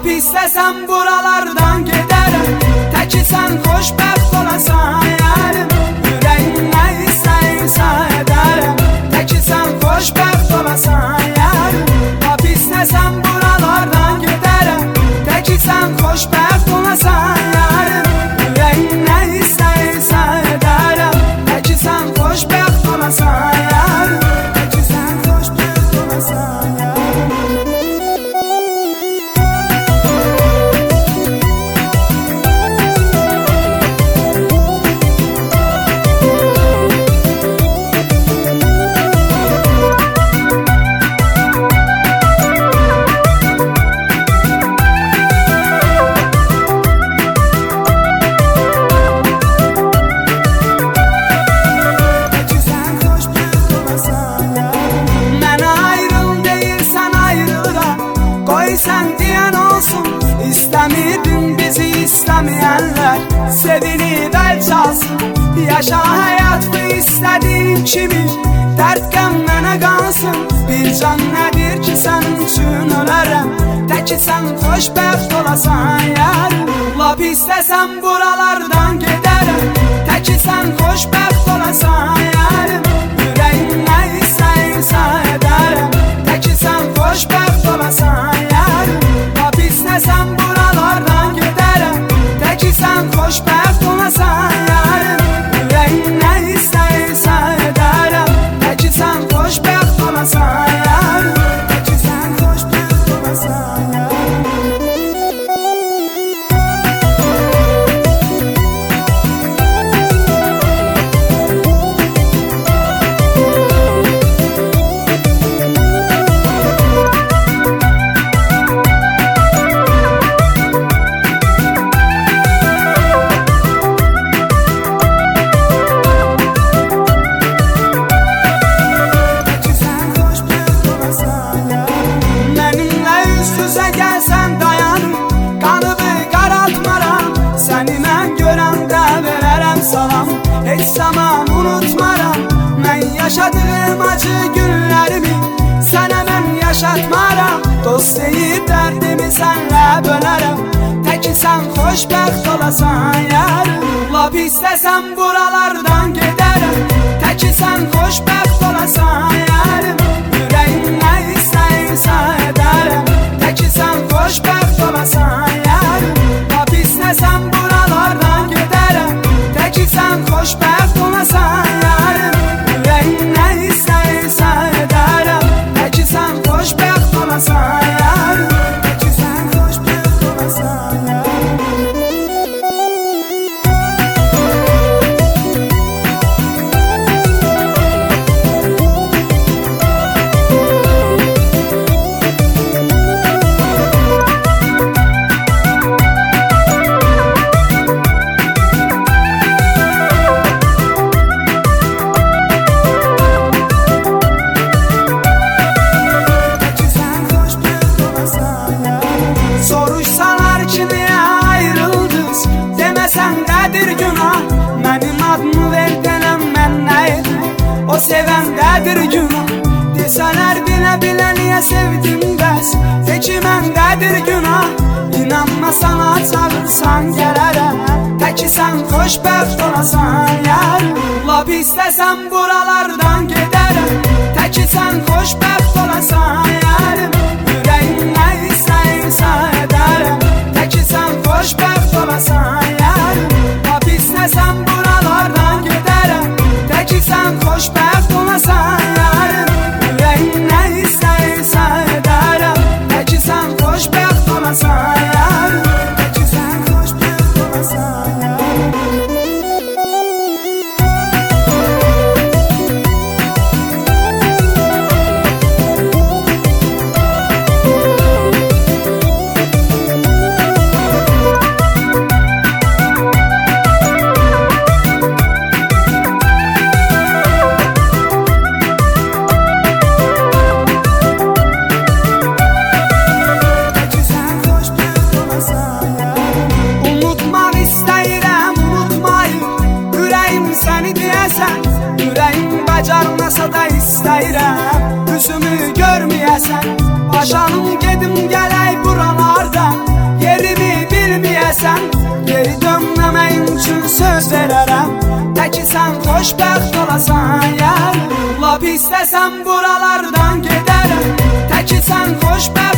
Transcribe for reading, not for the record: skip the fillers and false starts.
Lap istəsən buralardan gedərəm, təki sən xoşbəxt olasan yarim. Ürəyim nə istəyirsə edərəm, təki sən xoşbəxt olasan yarim. Lap istəsən buralardan gedərəm, təki sən xoşbəxt olasan yarim. Ürəyim nə istəyirsə edərəm, təki sən xoşbəxt olasan yarim. Təki sən xoşbəxt olasan yarim. Sen diyen olsun, istemirdim bizi istemeyenler. Sevinip el çalsın, yaşa hayatı istediğim kimi. Dert qəmmənə qalsın, bir can nədir ki sənin üçün ölərəm. Təki sən xoşbəxt olasan yarim. Lap istəsən buralardan gedərəm, təki sən xoşbəxt olasan yarim. Ürəyim nə istəyirsə edərəm, təki sən xoşbəxt olasan yarim. Lap istəsən buralardan gedərəm, təki sən xoşbəxt olasan yarim. Ürəyim nə istəyirsə edərəm, təki sən xoşbəxt olasan yarim. Təki sən xoşbəxt olasan yarim. Gəlsən dayanım, qanımı qaraltmaram. Səni mən görəndə verərəm salam, heç zaman unutmaram. Mən yaşadığım acı günlərimi sənə mən yaşatmaram. Dost deyib dərdimi sənlə bölərəm, təki sən xoşbəxt olasan yarim. Lap istəsən buralardan gedərəm, təki sən xoşbəxt olasan yarim. Ürəyim nə istəyirsə edərəm, təki sən xoşbəxt olasan yarim. Lap istəsən buralardan gedərəm, təki sən xoşbəxt olasan yarim. Ürəyim nə istəyirsə edərəm, təki sən xoşbəxt olasan yarim. Təki sən xoşbəxt olasan yarim. Soruşsalar ki niyə ayrıldınız, deməsən nədir günah. Mənim adımı ver denəm mən nə edim, o sevəndədir günah. Desələr bilə-bilə niyə sevdim bəs, de ki məndədir günah. İnanma sana çağırsan gələrəm, təki sən xoşbəxt olasan yarim. Lap istəsən buralardan gedərəm, təki sən xoşbəxt olasan yarim. Ürəyim nə istəyirsə edərəm, təki sən xoşbəxt olasan yarim. Lap istəsən buralardan gedərəm, təki sən xoşbəxt olasan yarim. Ürəyim nə istəyirsə edərəm, təki sən xoşbəxt olasan yarim. Təki sən xoşbəxt olasan yarim. Bacarmasa da istəyirəm üzümü görməyəsən. Başanım gedim gələk buralardan, üçün söz verərəm, təki sən xoşbəxt olasan yar. Lap istəsəm buralardan gedərəm, təki sən xoşbəxt